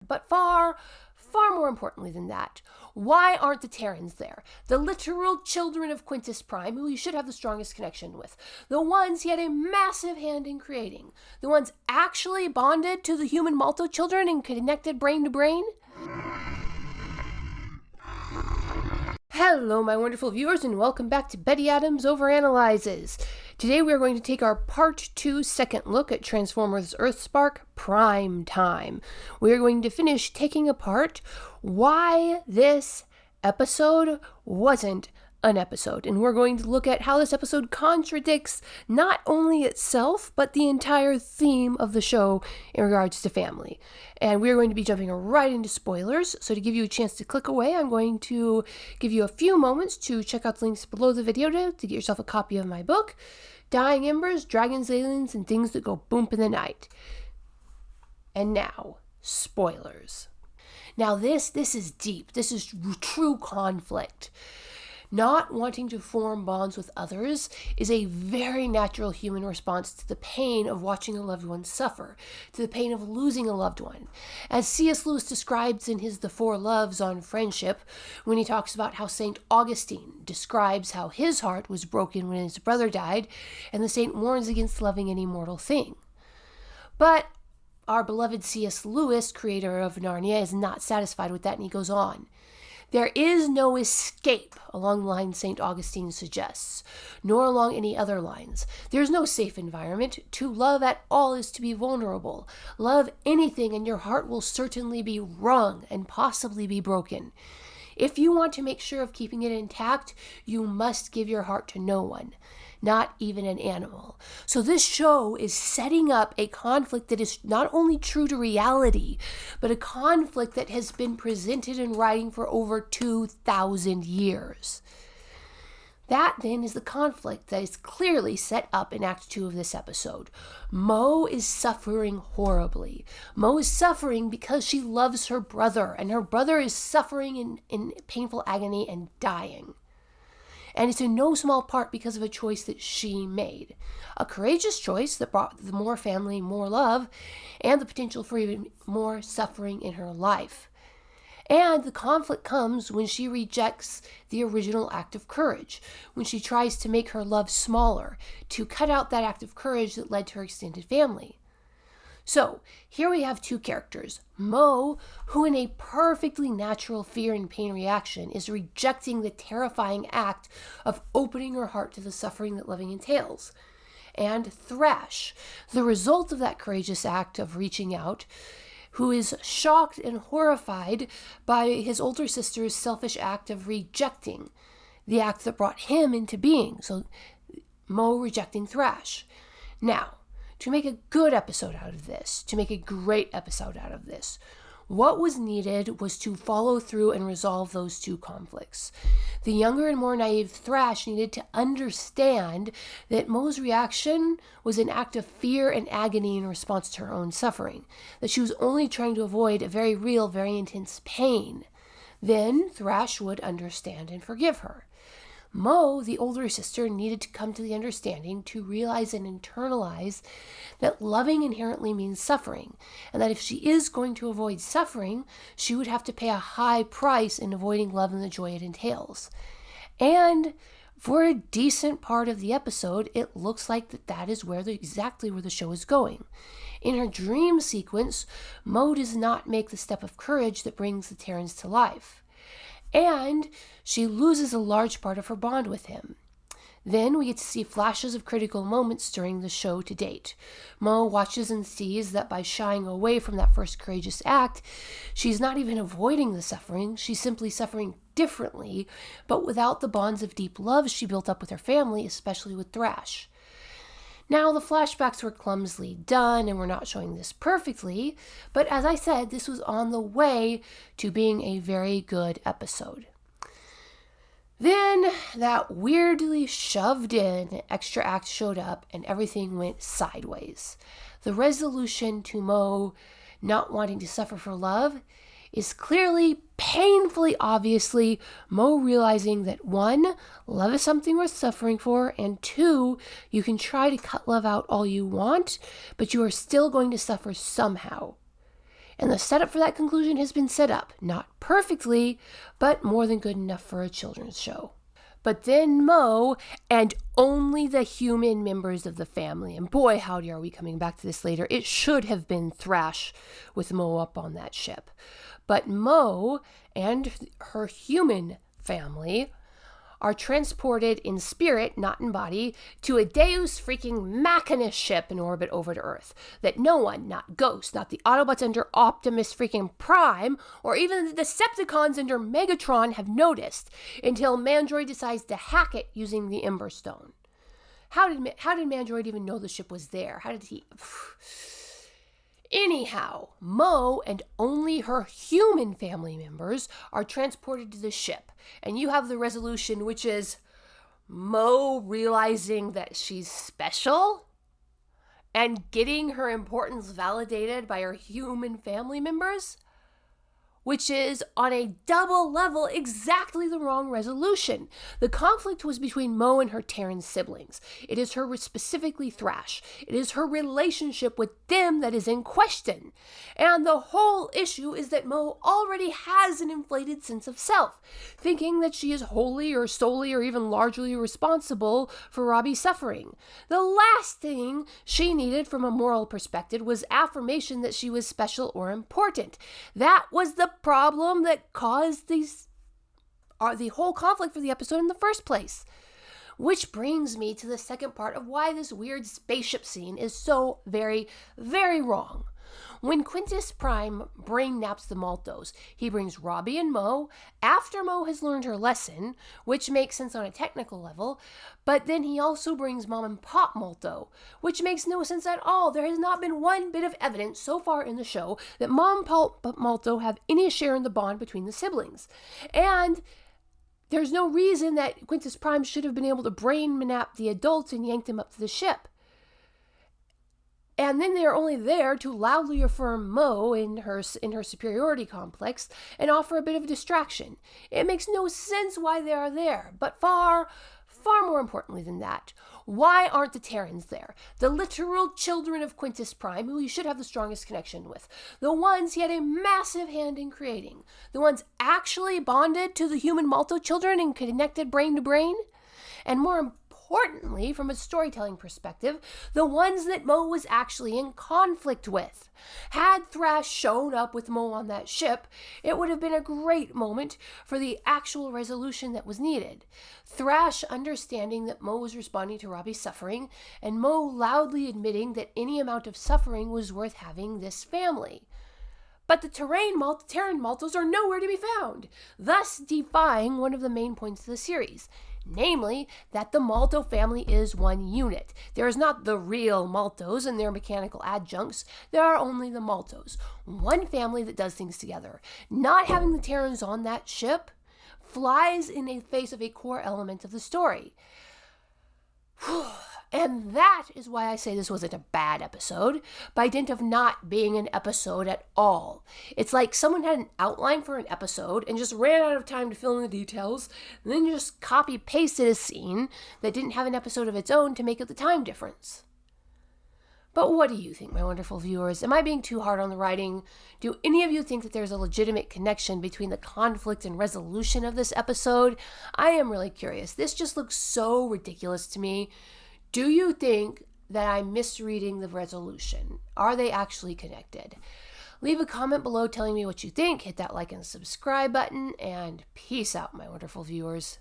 But far more importantly than that, why aren't the Terrans there? The literal children of Quintus Prime, who he should have the strongest connection with. The ones he had a massive hand in creating. The ones actually bonded to the human Malto children and connected brain to brain. Hello, my wonderful viewers, and welcome back to Betty Adams Overanalyzes. Today we are going to take our Part 2 second look at Transformers EarthSpark Prime Time. We are going to finish taking apart why this episode wasn't an episode. And we're going to look at how this episode contradicts not only itself, but the entire theme of the show in regards to family. And we're going to be jumping right into spoilers. So to give you a chance to click away, I'm going to give you a few moments to check out the links below the video to get yourself a copy of my book, Dying Embers, Dragons, Aliens, and Things That Go Boomp in the Night. And now, spoilers. Now this is deep. This is true conflict. Not wanting to form bonds with others is a very natural human response to the pain of watching a loved one suffer, to the pain of losing a loved one. As C.S. Lewis describes in his The Four Loves on Friendship, when he talks about how St. Augustine describes how his heart was broken when his brother died, and the saint warns against loving any mortal thing. But our beloved C.S. Lewis, creator of Narnia, is not satisfied with that, and he goes on. There is no escape along the lines St. Augustine suggests, nor along any other lines. There is no safe environment. To love at all is to be vulnerable. Love anything and your heart will certainly be wrung and possibly be broken. If you want to make sure of keeping it intact, you must give your heart to no one, not even an animal. So this show is setting up a conflict that is not only true to reality, but a conflict that has been presented in writing for over 2,000 years. That then is the conflict that is clearly set up in Act 2 of this episode. Mo is suffering horribly. Mo is suffering because she loves her brother, and her brother is suffering in painful agony and dying. And it's in no small part because of a choice that she made. A courageous choice that brought the more family, more love, and the potential for even more suffering in her life. And the conflict comes when she rejects the original act of courage, when she tries to make her love smaller, to cut out that act of courage that led to her extended family. So, here we have two characters. Mo, who in a perfectly natural fear and pain reaction is rejecting the terrifying act of opening her heart to the suffering that loving entails. And Thrash, the result of that courageous act of reaching out, who is shocked and horrified by his older sister's selfish act of rejecting the act that brought him into being. So, Mo rejecting Thrash. Now, to make a good episode out of this, to make a great episode out of this, what was needed was to follow through and resolve those two conflicts. The younger and more naive Thrash needed to understand that Mo's reaction was an act of fear and agony in response to her own suffering, that she was only trying to avoid a very real, very intense pain. Then Thrash would understand and forgive her. Mo, the older sister, needed to come to the understanding to realize and internalize that loving inherently means suffering, and that if she is going to avoid suffering, she would have to pay a high price in avoiding love and the joy it entails. And for a decent part of the episode, it looks like that is exactly where the show is going. In her dream sequence, Mo does not make the step of courage that brings the Terrans to life. And she loses a large part of her bond with him. Then we get to see flashes of critical moments during the show to date. Mo watches and sees that by shying away from that first courageous act, she's not even avoiding the suffering, she's simply suffering differently, but without the bonds of deep love she built up with her family, especially with Thrash. Now, the flashbacks were clumsily done, and we're not showing this perfectly, but as I said, this was on the way to being a very good episode. Then, that weirdly shoved in extra act showed up, and everything went sideways. The resolution to Mo not wanting to suffer for love is clearly, painfully, obviously, Mo realizing that 1, love is something worth suffering for, and 2, you can try to cut love out all you want, but you are still going to suffer somehow. And the setup for that conclusion has been set up, not perfectly, but more than good enough for a children's show. But then Mo, and only the human members of the family, and boy howdy are we coming back to this later, it should have been Thrash with Mo up on that ship. But Mo and her human family are transported in spirit, not in body, to a Deus freaking Machina ship in orbit over to Earth that no one, not Ghost, not the Autobots under Optimus freaking Prime, or even the Decepticons under Megatron have noticed until Mandroid decides to hack it using the Ember Stone. How did Mandroid even know the ship was there? How did he... Anyhow, Mo and only her human family members are transported to the ship, and you have the resolution, which is Mo realizing that she's special and getting her importance validated by her human family members, which is on a double level exactly the wrong resolution. The conflict was between Mo and her Terran siblings. It is her, specifically Thrash. It is her relationship with them that is in question. And the whole issue is that Mo already has an inflated sense of self, thinking that she is wholly or solely or even largely responsible for Robbie's suffering. The last thing she needed from a moral perspective was affirmation that she was special or important. That was the problem that caused the whole conflict for the episode in the first place. Which brings me to the second part of why this weird spaceship scene is so very, very wrong. When Quintus Prime brain naps the Maltos, he brings Robbie and Mo after Mo has learned her lesson, which makes sense on a technical level, but then he also brings Mom and Pop Malto, which makes no sense at all. There has not been one bit of evidence so far in the show that Mom and Pop Malto have any share in the bond between the siblings. And there's no reason that Quintus Prime should have been able to brain nap the adults and yank them up to the ship. And then they are only there to loudly affirm Mo in her superiority complex and offer a bit of a distraction. It makes no sense why they are there, but far more importantly than that, why aren't the Terrans there? The literal children of Quintus Prime, who he should have the strongest connection with. The ones he had a massive hand in creating. The ones actually bonded to the human Malto children and connected brain to brain. And more importantly, from a storytelling perspective, the ones that Mo was actually in conflict with. Had Thrash shown up with Mo on that ship, it would have been a great moment for the actual resolution that was needed. Thrash understanding that Mo was responding to Robbie's suffering, and Mo loudly admitting that any amount of suffering was worth having this family. But the Terran Maltos are nowhere to be found, thus defying one of the main points of the series. Namely, that the Malto family is one unit. There is not the real Maltos and their mechanical adjuncts. There are only the Maltos. One family that does things together. Not having the Terrans on that ship flies in the face of a core element of the story. And that is why I say this wasn't a bad episode, by dint of not being an episode at all. It's like someone had an outline for an episode and just ran out of time to fill in the details, and then just copy-pasted a scene that didn't have an episode of its own to make up the time difference. But what do you think, my wonderful viewers? Am I being too hard on the writing? Do any of you think that there's a legitimate connection between the conflict and resolution of this episode? I am really curious. This just looks so ridiculous to me. Do you think that I'm misreading the resolution? Are they actually connected? Leave a comment below telling me what you think. Hit that like and subscribe button, and peace out, my wonderful viewers.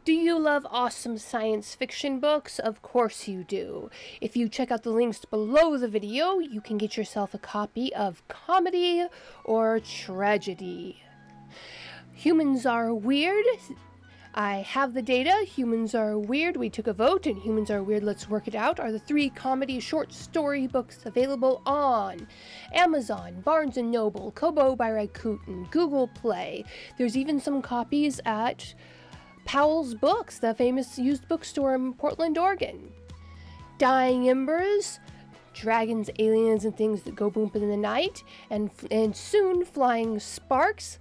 Do you love awesome science fiction books? Of course you do. If you check out the links below the video, you can get yourself a copy of Comedy or Tragedy. Humans Are Weird. I have the data. Humans Are Weird. We took a vote, and Humans Are Weird. Let's Work It Out are the 3 comedy short story books available on Amazon, Barnes & Noble, Kobo by Rakuten, Google Play. There's even some copies at Powell's Books, the famous used bookstore in Portland, Oregon. Dying Embers, dragons, aliens, and things that go boom in the night, and soon flying sparks.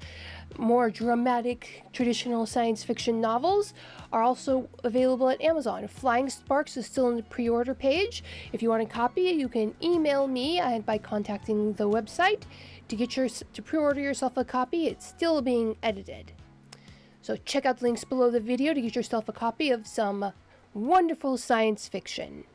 More dramatic, traditional science fiction novels are also available at Amazon. Flying Sparks is still on the pre-order page. If you want a copy, you can email me by contacting the website to pre-order yourself a copy. It's still being edited. So check out the links below the video to get yourself a copy of some wonderful science fiction.